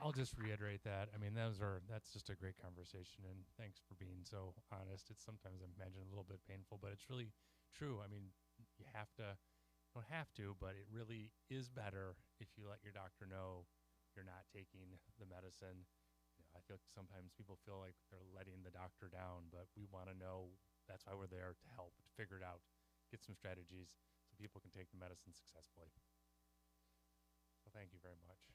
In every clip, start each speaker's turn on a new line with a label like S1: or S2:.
S1: I'll just reiterate that. I mean, that's just a great conversation, and thanks for being so honest. It's sometimes I imagine a little bit painful, but it's really true. I mean, you don't have to, but it really is better if you let your doctor know you're not taking the medicine. I feel like sometimes people feel like they're letting the doctor down, but we want to know. That's why we're there to help, to figure it out, get some strategies so people can take the medicine successfully. So thank you very much.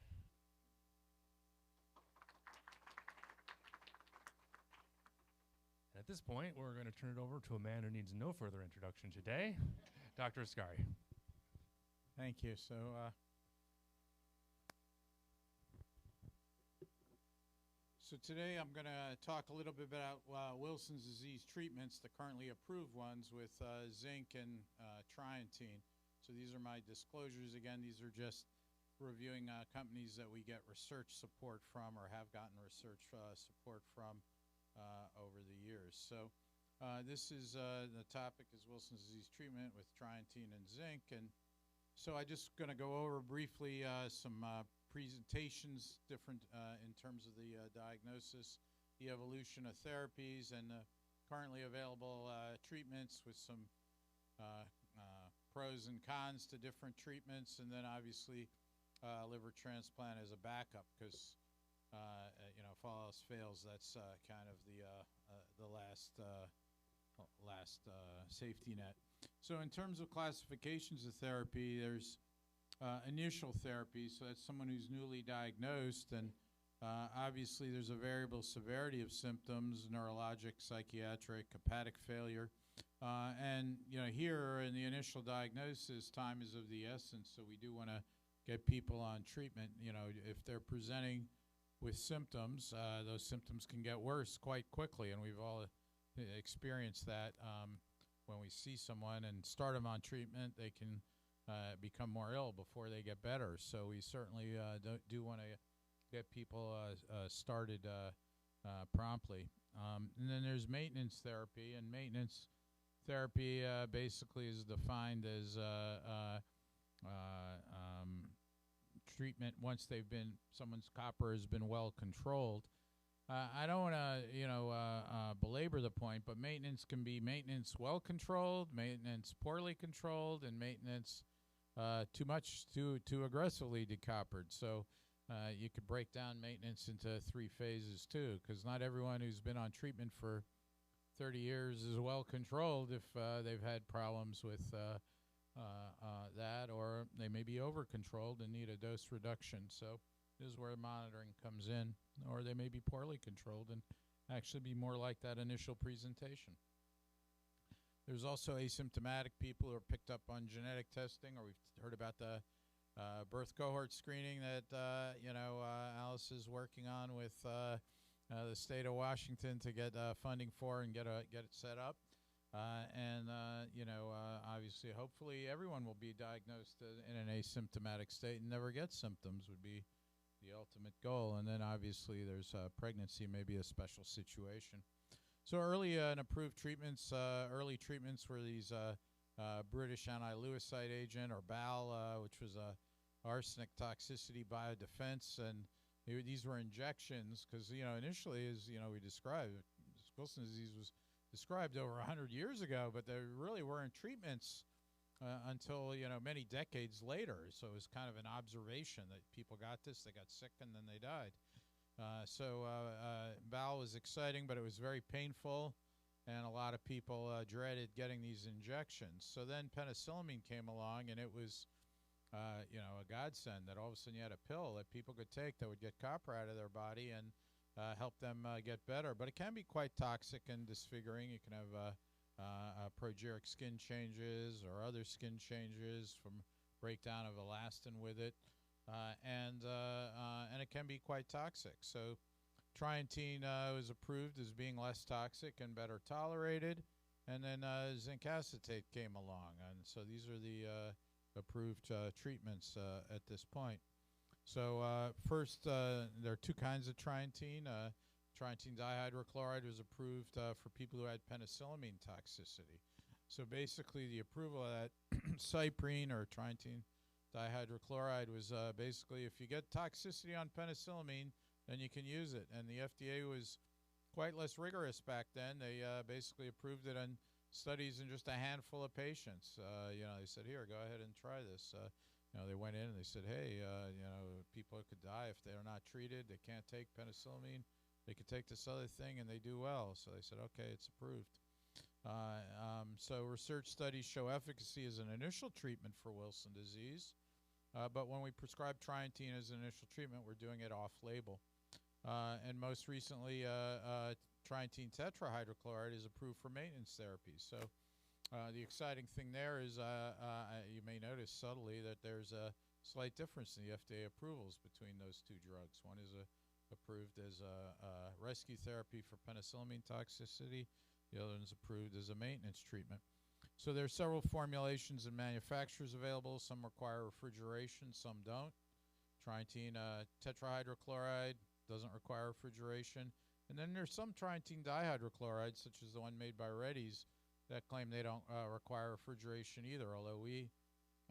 S1: And at this point, we're going to turn it over to a man who needs no further introduction today, Dr. Ascari.
S2: Thank you. So today I'm going to talk a little bit about Wilson's disease treatments, the currently approved ones with zinc and trientine. So these are my disclosures. Again, these are just reviewing companies that we get research support from or have gotten research support from over the years. So this is the topic is Wilson's disease treatment with trientine and zinc. And so I'm just going to go over briefly some presentations, different in terms of the diagnosis, the evolution of therapies, and currently available treatments with some pros and cons to different treatments, and then obviously liver transplant as a backup because if all else fails, that's kind of the last safety net. So in terms of classifications of therapy, there's initial therapy, so that's someone who's newly diagnosed, and obviously there's a variable severity of symptoms, neurologic, psychiatric, hepatic failure, and here in the initial diagnosis, time is of the essence, so we do want to get people on treatment. If they're presenting with symptoms, those symptoms can get worse quite quickly, and we've all experienced that. When we see someone and start them on treatment, they can become more ill before they get better. So we certainly do want to get people started promptly. And then there's maintenance therapy, and maintenance therapy basically is defined as treatment once someone's copper has been well controlled. I don't want to, belabor the point, but maintenance can be maintenance well controlled, maintenance poorly controlled, and maintenance too aggressively decoppered. So you could break down maintenance into 3 phases too, because not everyone who's been on treatment for 30 years is well controlled if they've had problems with that, or they may be over controlled and need a dose reduction. So this is where monitoring comes in, or they may be poorly controlled and actually be more like that initial presentation. There's also asymptomatic people who are picked up on genetic testing, or we've heard about the birth cohort screening that Alice is working on with the state of Washington to get funding for and get it set up. Obviously, hopefully everyone will be diagnosed in an asymptomatic state and never get symptoms would be the ultimate goal. And then obviously there's pregnancy, maybe a special situation. So early and approved treatments, early treatments were these British anti-leukocyte agent, or BAL, which was a arsenic toxicity biodefense, and these were injections because initially, as we described, Wilson's disease was described over 100 years ago, but there really weren't treatments until many decades later. So it was kind of an observation that people got this, they got sick, and then they died. BAL was exciting, but it was very painful, and a lot of people dreaded getting these injections. So then penicillamine came along, and it was a godsend that all of a sudden you had a pill that people could take that would get copper out of their body and help them get better. But it can be quite toxic and disfiguring. You can have progeric skin changes or other skin changes from breakdown of elastin with it, and it can be quite toxic. So trientine was approved as being less toxic and better tolerated, and then zinc acetate came along, and so these are the approved treatments at this point. So first, there are 2 kinds of trientine. Trientine dihydrochloride was approved for people who had penicillamine toxicity. So basically the approval of that cyprine or trientine dihydrochloride was basically, if you get toxicity on penicillamine, then you can use it. And the FDA was quite less rigorous back then. They basically approved it on studies in just a handful of patients. They said, here, go ahead and try this. They went in and they said, hey, people could die if they're not treated. They can't take penicillamine. They could take this other thing and they do well. So they said, okay, it's approved. So research studies show efficacy as an initial treatment for Wilson disease. But when we prescribe Trientine as an initial treatment, we're doing it off-label. And most recently, Trientine tetrahydrochloride is approved for maintenance therapy. So the exciting thing there is you may notice subtly that there's a slight difference in the FDA approvals between those two drugs. One is approved as a rescue therapy for penicillamine toxicity. The other one is approved as a maintenance treatment. So there are several formulations and manufacturers available. Some require refrigeration, some don't. Trientine tetrahydrochloride doesn't require refrigeration. And then there's some Trientine dihydrochloride, such as the one made by Reddy's, that claim they don't require refrigeration either, although we,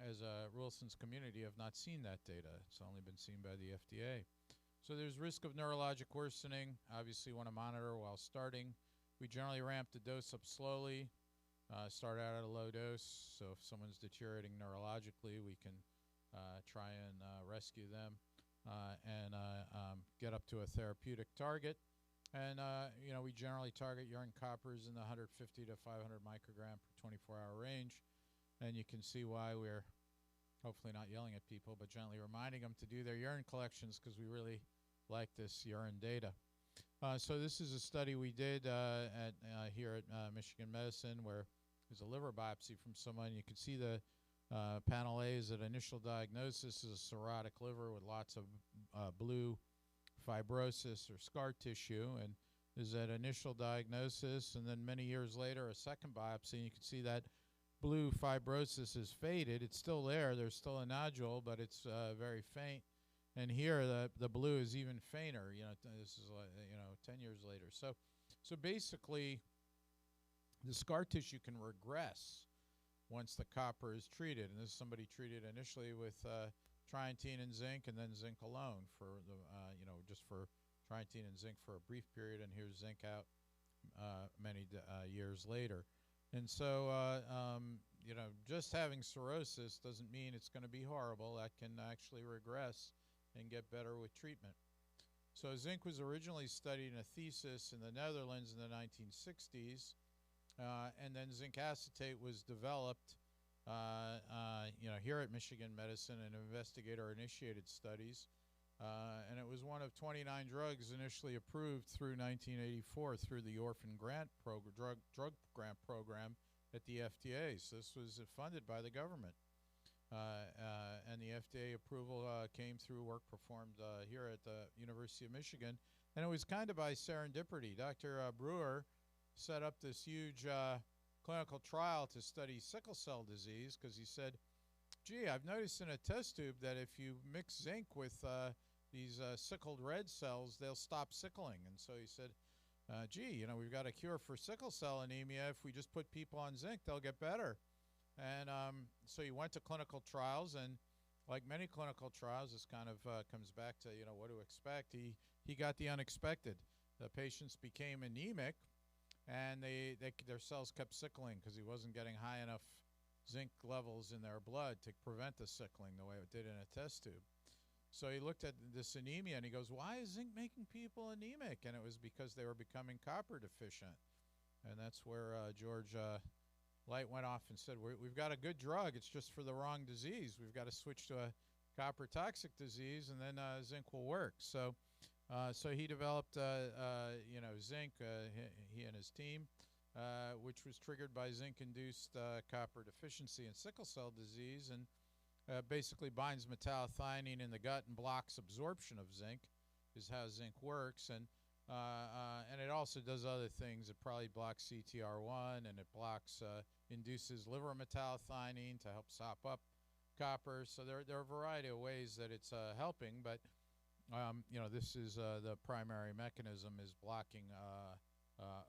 S2: as a Wilson's community, have not seen that data. It's only been seen by the FDA. So there's risk of neurologic worsening. Obviously, you want to monitor while starting. We generally ramp the dose up slowly, start out at a low dose. So if someone's deteriorating neurologically, we can try and rescue them and get up to a therapeutic target. And, we generally target urine coppers in the 150 to 500 microgram per 24-hour range. And you can see why we're hopefully not yelling at people, but gently reminding them to do their urine collections because we really like this urine data. So this is a study we did here at Michigan Medicine where there's a liver biopsy from someone. You can see the panel A is at initial diagnosis is a cirrhotic liver with lots of blue fibrosis or scar tissue, and is at initial diagnosis, and then many years later a second biopsy, and you can see that blue fibrosis is faded. It's still there. There's still a nodule, but it's very faint. And here the blue is even fainter. This is 10 years later. So basically, the scar tissue can regress once the copper is treated. And this is somebody treated initially with Trientine and zinc, and then zinc alone for the just for Trientine and zinc for a brief period. And here's zinc out many years later. And so just having cirrhosis doesn't mean it's going to be horrible. That can actually regress and get better with treatment. So zinc was originally studied in a thesis in the Netherlands in the 1960s, and then zinc acetate was developed here at Michigan Medicine in investigator-initiated studies, and it was one of 29 drugs initially approved through 1984 through the Orphan Grant drug grant program at the FDA. So this was funded by the government. And the FDA approval came through work performed here at the University of Michigan. And it was kind of by serendipity. Dr. Brewer set up this huge clinical trial to study sickle cell disease because he said, gee, I've noticed in a test tube that if you mix zinc with these sickled red cells, they'll stop sickling. And so he said, we've got a cure for sickle cell anemia. If we just put people on zinc, they'll get better. And so he went to clinical trials, and like many clinical trials, this kind of comes back to, what to expect. He got the unexpected. The patients became anemic, and their cells kept sickling because he wasn't getting high enough zinc levels in their blood to prevent the sickling the way it did in a test tube. So he looked at this anemia, and he goes, why is zinc making people anemic? And it was because they were becoming copper deficient. And that's where George Light went off and said, we've got a good drug. It's just for the wrong disease. We've got to switch to a copper toxic disease, and then zinc will work. So he developed, zinc, he and his team, which was triggered by zinc-induced copper deficiency in sickle cell disease, and basically binds metallothionein in the gut and blocks absorption of zinc, is how zinc works. And it also does other things. It probably blocks CTR1, and it induces liver metallothionein to help sop up copper. So there are a variety of ways that it's helping, but this is the primary mechanism is blocking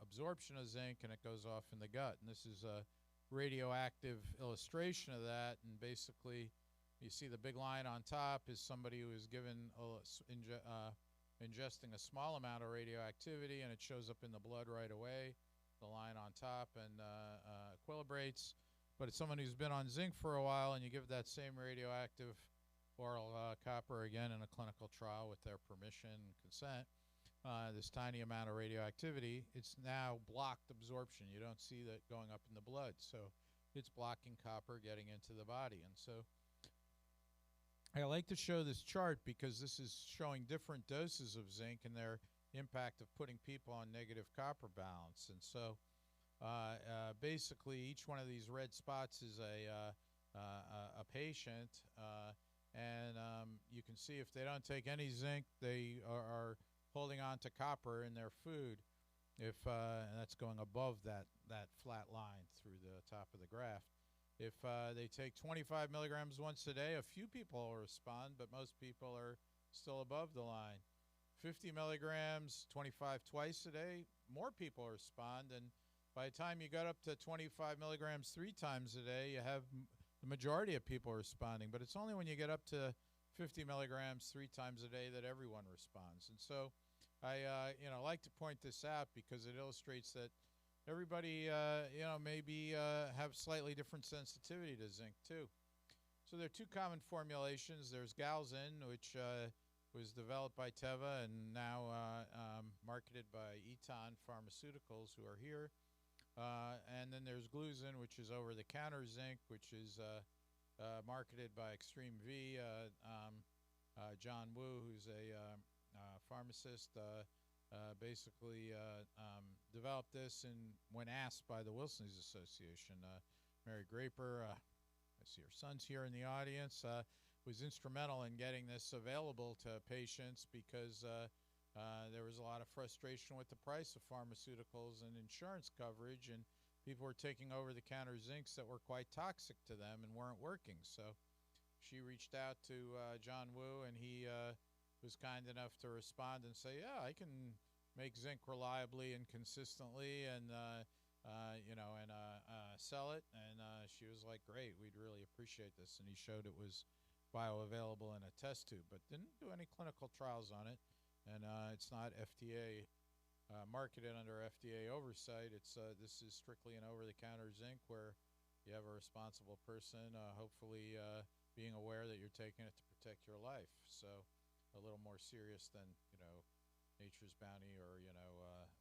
S2: absorption of zinc, and it goes off in the gut. And this is a radioactive illustration of that. And basically, You see the big line on top is somebody who is given ingesting a small amount of radioactivity, and it shows up in the blood right away. The line on top and equilibrates. But it's someone who's been on zinc for a while, and you give that same radioactive oral copper again in a clinical trial with their permission and consent. This tiny amount of radioactivity, it's now blocked absorption. You don't see that going up in the blood. So it's blocking copper getting into the body. And so I like to show this chart because this is showing different doses of zinc and their impact of putting people on negative copper balance. And so basically each one of these red spots is a patient, and you can see if they don't take any zinc, they are holding on to copper in their food. If and that's going above that flat line through the top of the graph. If they take 25 milligrams once a day, a few people will respond, but most people are still above the line. 50 milligrams, 25 twice a day, more people respond. And by the time you got up to 25 milligrams 3 times a day, you have the majority of people responding. But it's only when you get up to 50 milligrams 3 times a day that everyone responds. And so I like to point this out because it illustrates that everybody, maybe have slightly different sensitivity to zinc too. So there are 2 common formulations. There's Galzin, which was developed by Teva and now marketed by Eton Pharmaceuticals, who are here. And then there's Gluzin, which is over-the-counter zinc, which is marketed by Extreme V. John Wu, who's a pharmacist, basically developed this, and when asked by the Wilson's Association, Mary Graper, I see her son's here in the audience, was instrumental in getting this available to patients because there was a lot of frustration with the price of pharmaceuticals and insurance coverage, and people were taking over-the-counter zincs that were quite toxic to them and weren't working. So she reached out to John Wu, and he was kind enough to respond and say, yeah, I can make zinc reliably and consistently and sell it. And she was like, great, we'd really appreciate this. And he showed it was bioavailable in a test tube, but didn't do any clinical trials on it. And it's not FDA marketed under FDA oversight. It's this is strictly an over-the-counter zinc where you have a responsible person, hopefully being aware that you're taking it to protect your life. So a little more serious than, Nature's Bounty or,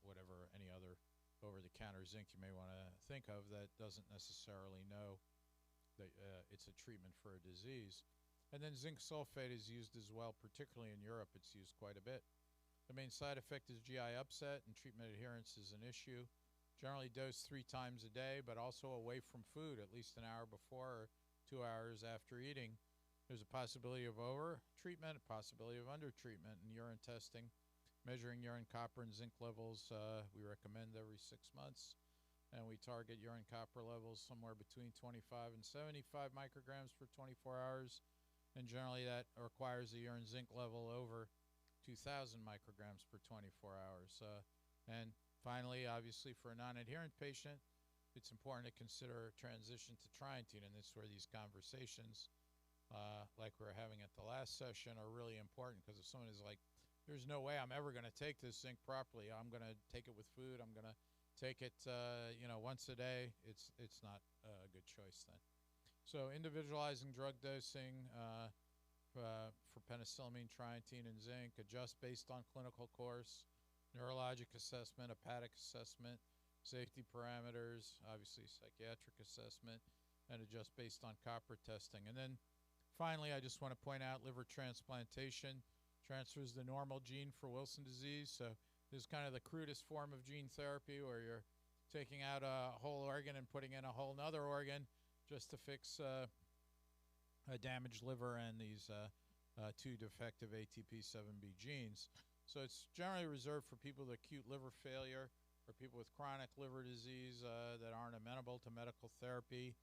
S2: whatever, any other over-the-counter zinc you may want to think of that doesn't necessarily know that it's a treatment for a disease. And then zinc sulfate is used as well, particularly in Europe. It's used quite a bit. The main side effect is GI upset, and treatment adherence is an issue. Generally dosed 3 times a day, but also away from food at least an hour before or 2 hours after eating. There's a possibility of over-treatment, a possibility of under-treatment in urine testing. Measuring urine copper and zinc levels, we recommend every 6 months. And we target urine copper levels somewhere between 25 and 75 micrograms per 24 hours. And generally that requires a urine zinc level over 2,000 micrograms per 24 hours. And finally, obviously, for a non-adherent patient, it's important to consider transition to trientine. And this is where these conversations, like we were having at the last session, are really important, because if someone is like, there's no way I'm ever going to take this zinc properly, I'm going to take it with food, I'm going to take it once a day, it's not a good choice then. So individualizing drug dosing for penicillamine, trientine, and zinc, adjust based on clinical course, neurologic assessment, hepatic assessment, safety parameters, obviously psychiatric assessment, and adjust based on copper testing. And then finally, I just want to point out liver transplantation transfers the normal gene for Wilson disease. So this is kind of the crudest form of gene therapy, where you're taking out a whole organ and putting in a whole nother organ just to fix a damaged liver and these 2 defective ATP7B genes. So it's generally reserved for people with acute liver failure or people with chronic liver disease that aren't amenable to medical therapy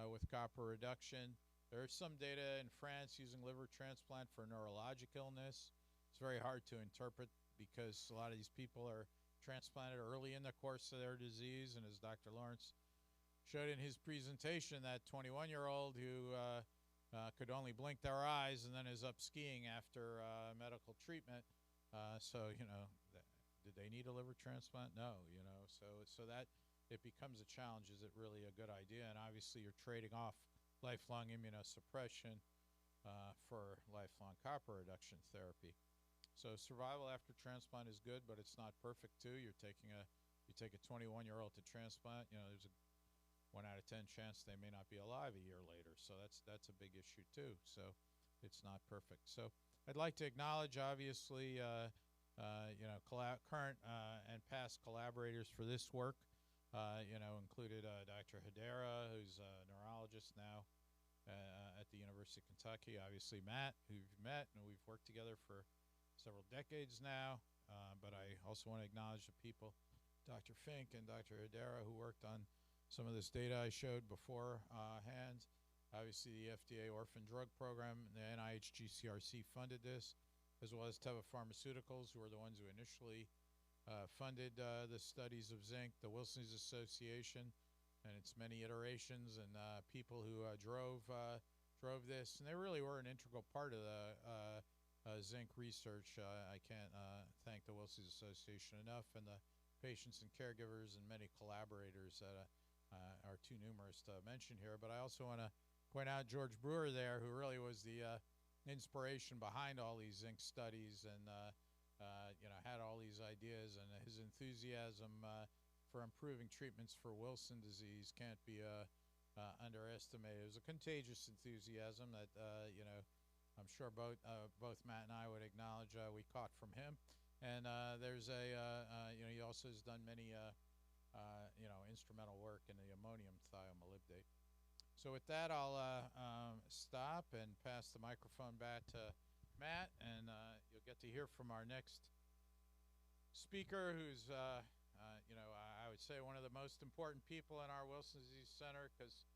S2: with copper reduction. There's some data in France using liver transplant for neurologic illness. It's very hard to interpret because a lot of these people are transplanted early in the course of their disease, and as Dr. Lawrence showed in his presentation, that 21-year-old who could only blink their eyes and then is up skiing after medical treatment. So, did they need a liver transplant? No, so that it becomes a challenge. Is it really a good idea? And obviously you're trading off lifelong immunosuppression for lifelong copper reduction therapy. So survival after transplant is good, but it's not perfect too. You take a 21-year-old to transplant, there's a 1 out of 10 chance they may not be alive a year later. So that's a big issue too. So it's not perfect. So I'd like to acknowledge, obviously, current and past collaborators for this work. Included Dr. Hedera, who's a neurologist now at the University of Kentucky. Obviously, Matt, who you've met, and we've worked together for several decades now. But I also want to acknowledge the people, Dr. Fink and Dr. Hedera, who worked on some of this data I showed beforehand. Obviously, the FDA Orphan Drug Program, the NIH GCRC funded this, as well as Teva Pharmaceuticals, who are the ones who initially funded the studies of zinc, the Wilson's Association, and its many iterations, and people who drove this. And they really were an integral part of the zinc research. I can't thank the Wilson's Association enough, and the patients and caregivers and many collaborators that are too numerous to mention here. But I also want to point out George Brewer there, who really was the inspiration behind all these zinc studies, and had all these ideas, and his enthusiasm for improving treatments for Wilson disease can't be underestimated. It was a contagious enthusiasm that I'm sure both Matt and I would acknowledge we caught from him. And there's he also has done many instrumental work in the ammonium thiomolybdate. So with that, I'll stop and pass the microphone back to Matt, and you'll get to hear from our next speaker, who's, I would say one of the most important people in our Wilson Disease Center, because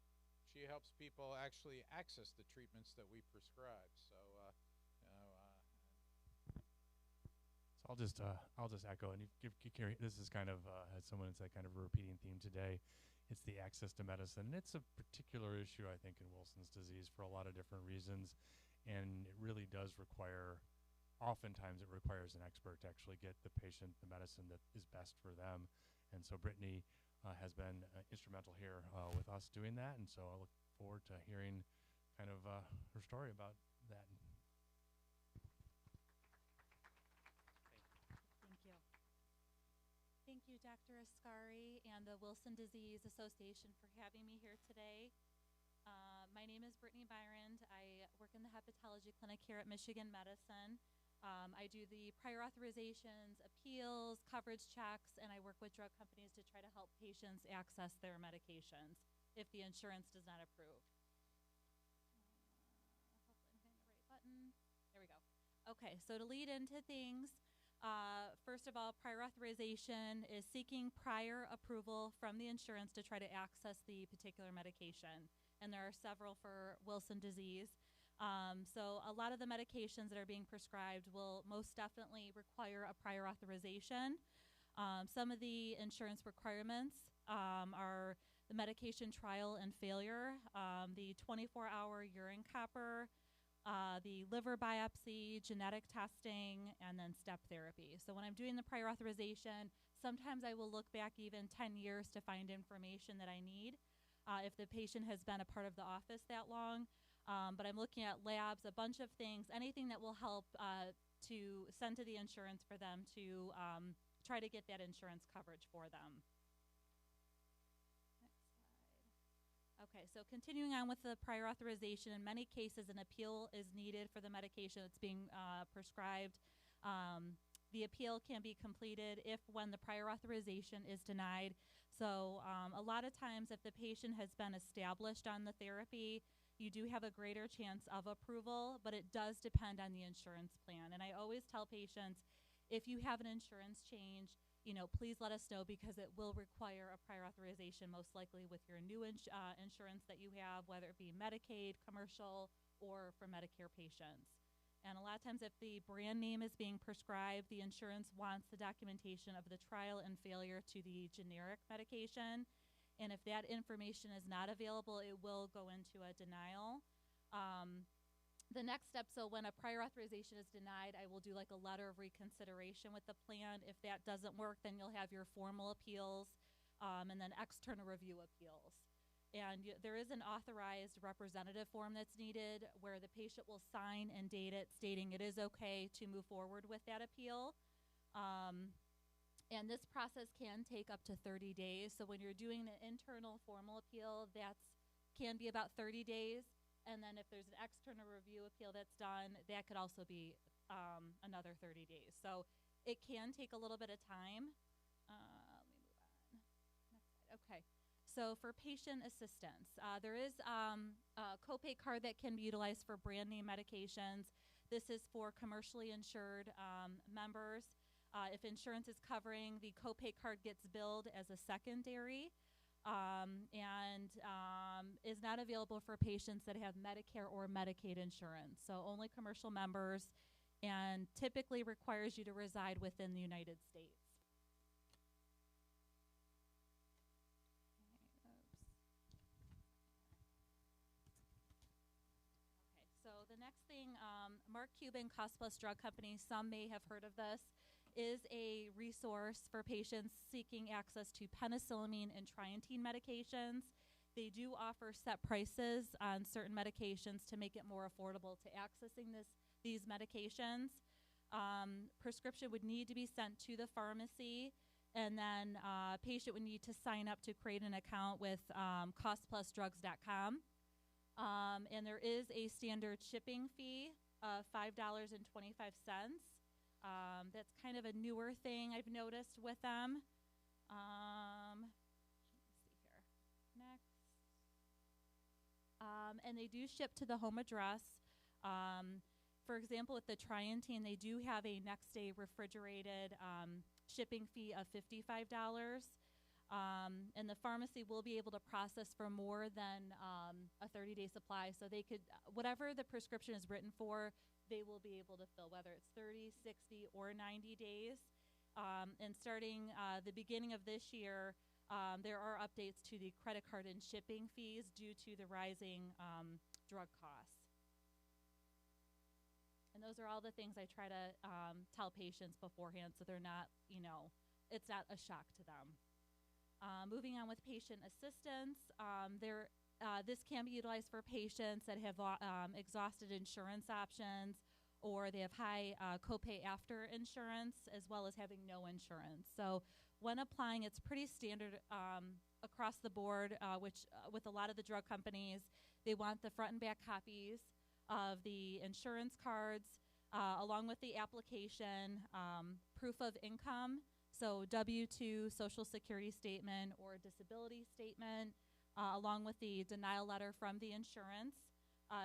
S2: she helps people actually access the treatments that we prescribe. So,
S1: So I'll just echo, and this is kind of, as someone said, kind of a repeating theme today. It's the access to medicine, and it's a particular issue, I think, in Wilson's disease for a lot of different reasons. And it really does require, oftentimes it requires an expert to actually get the patient the medicine that is best for them. And so Brittany has been instrumental here with us doing that. And so I look forward to hearing kind of her story about that.
S3: Thank you, Dr. Ascari and the Wilson Disease Association for having me here today. My name is Brittany Byron. I work in the hepatology clinic here at Michigan Medicine. I do the prior authorizations, appeals, coverage checks, and I work with drug companies to try to help patients access their medications if the insurance does not approve. Hopefully I'm hitting the right button. There we go. Okay, so to lead into things, first of all, prior authorization is seeking prior approval from the insurance to try to access the particular medication. And there are several for Wilson disease. So a lot of the medications that are being prescribed will most definitely require a prior authorization. Some of the insurance requirements are the medication trial and failure, the 24-hour urine copper, the liver biopsy, genetic testing, and then step therapy. So when I'm doing the prior authorization, sometimes I will look back even 10 years to find information that I need if the patient has been a part of the office that long. But I'm looking at labs, a bunch of things, anything that will help to send to the insurance for them to try to get that insurance coverage for them. Okay, so continuing on with the prior authorization, in many cases an appeal is needed for the medication that's being prescribed. The appeal can be completed when the prior authorization is denied. So a lot of times if the patient has been established on the therapy, you do have a greater chance of approval, but it does depend on the insurance plan. And I always tell patients, if you have an insurance change, please let us know, because it will require a prior authorization, most likely with your new insurance that you have, whether it be Medicaid, commercial, or for Medicare patients. And a lot of times if the brand name is being prescribed, the insurance wants the documentation of the trial and failure to the generic medication. And if that information is not available, it will go into a denial. The next step, so when a prior authorization is denied, I will do like a letter of reconsideration with the plan. If that doesn't work, then you'll have your formal appeals and then external review appeals. And there is an authorized representative form that's needed where the patient will sign and date it stating it is okay to move forward with that appeal. And this process can take up to 30 days. So when you're doing an internal formal appeal, can be about 30 days. And then if there's an external review appeal that's done, that could also be another 30 days. So it can take a little bit of time. Let me move on. Next slide. Okay. So for patient assistance, there is a copay card that can be utilized for brand name medications. This is for commercially insured members. If insurance is covering, the copay card gets billed as a secondary. And is not available for patients that have Medicare or Medicaid insurance. So only commercial members, and typically requires you to reside within the United States. Okay, so the next thing, Mark Cuban, Cost Plus Drug Company, some may have heard of this, is a resource for patients seeking access to penicillamine and trientine medications. They do offer set prices on certain medications to make it more affordable to accessing these medications. Prescription would need to be sent to the pharmacy, and then patient would need to sign up to create an account with costplusdrugs.com. And there is a standard shipping fee of $5.25. That's kind of a newer thing I've noticed with them. Let me see here. Next. And they do ship to the home address. For example, with the trientine, they do have a next day refrigerated shipping fee of $55. And the pharmacy will be able to process for more than a 30-day supply. So they could, whatever the prescription is written for, they will be able to fill, whether it's 30, 60, or 90 days. And starting the beginning of this year, there are updates to the credit card and shipping fees due to the rising drug costs. And those are all the things I try to tell patients beforehand so they're not, it's not a shock to them. Moving on with patient assistance, this can be utilized for patients that have exhausted insurance options, or they have high copay after insurance, as well as having no insurance. So when applying, it's pretty standard across the board, which with a lot of the drug companies, they want the front and back copies of the insurance cards, along with the application, proof of income, so W-2, Social Security statement, or disability statement, along with the denial letter from the insurance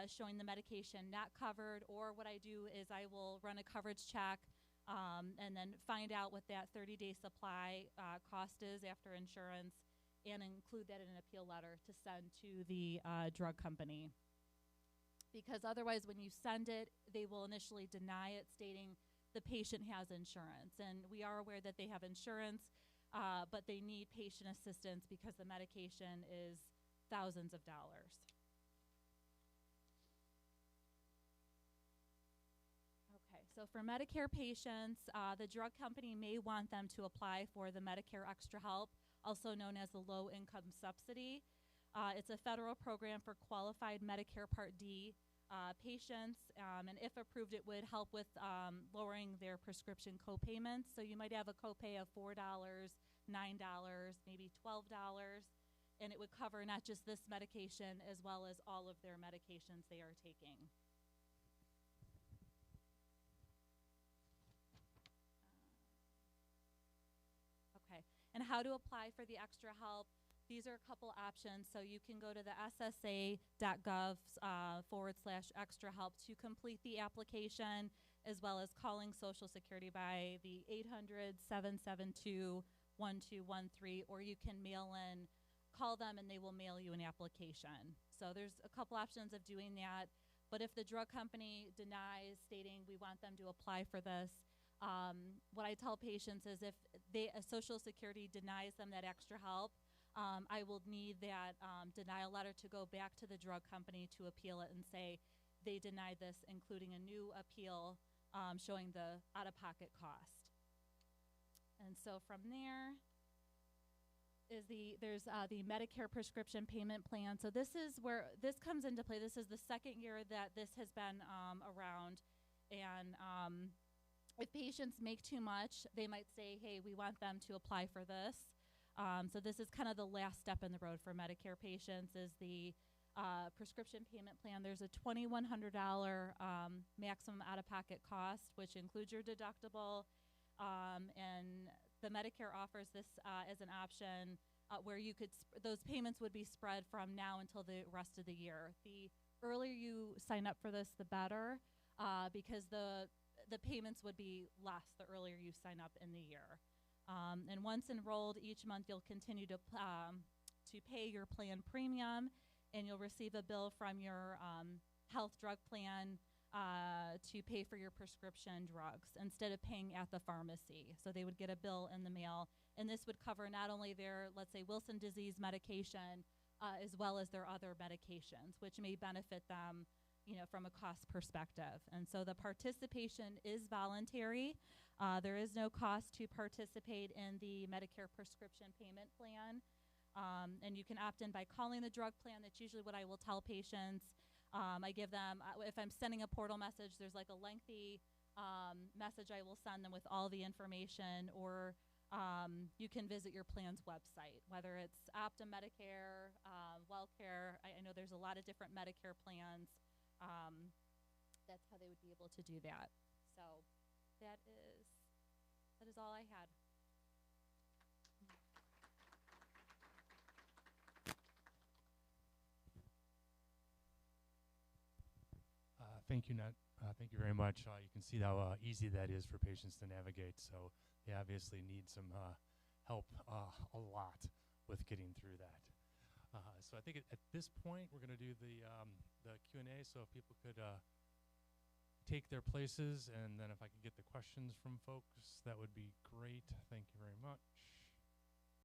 S3: showing the medication not covered. Or what I do is I will run a coverage check and then find out what that 30-day supply cost is after insurance, and include that in an appeal letter to send to the drug company. Because otherwise, when you send it, they will initially deny it, stating the patient has insurance. And we are aware that they have insurance, but they need patient assistance because the medication is thousands of dollars. Okay, so for Medicare patients, the drug company may want them to apply for the Medicare Extra Help, also known as the Low Income Subsidy. It's a federal program for qualified Medicare Part D patients, and if approved, it would help with lowering their prescription co-payments. So you might have a copay of $4, $9, maybe $12, and it would cover not just this medication as well as all of their medications they are taking. Okay, and how to apply for the extra help? These are a couple options. So you can go to the ssa.gov/extra help to complete the application, as well as calling Social Security by the 800-772-1213, or you can call them and they will mail you an application. So there's a couple options of doing that. But if the drug company denies, stating we want them to apply for this, what I tell patients is if Social Security denies them that extra help, I will need that denial letter to go back to the drug company to appeal it and say they denied this, including a new appeal showing the out-of-pocket cost. And so from there is there's the Medicare prescription payment plan. So this is where this comes into play. This is the second year that this has been around. And if patients make too much, they might say, hey, we want them to apply for this. So this is kind of the last step in the road for Medicare patients is the prescription payment plan. There's a $2,100 maximum out-of-pocket cost, which includes your deductible. And the Medicare offers this as an option where you could those payments would be spread from now until the rest of the year. The earlier you sign up for this, the better, because the payments would be less the earlier you sign up in the year. And once enrolled, each month you'll continue to pay your plan premium, and you'll receive a bill from your health drug plan to pay for your prescription drugs instead of paying at the pharmacy. So they would get a bill in the mail, and this would cover not only their, let's say, Wilson disease medication, as well as their other medications, which may benefit them, from a cost perspective. And so the participation is voluntary. There is no cost to participate in the Medicare prescription payment plan. And you can opt in by calling the drug plan. That's usually what I will tell patients. I give them, if I'm sending a portal message, there's like a lengthy message I will send them with all the information, or you can visit your plan's website, whether it's Optum Medicare, WellCare. I know there's a lot of different Medicare plans. That's how they would be able to do that. So that is all I had.
S1: Thank you, Nat. Thank you very much. You can see how easy that is for patients to navigate. So they obviously need some help a lot with getting through that. So I think at this point we're going to do the Q&A. So if people could take their places, and then if I could get the questions from folks, that would be great. Thank you very much.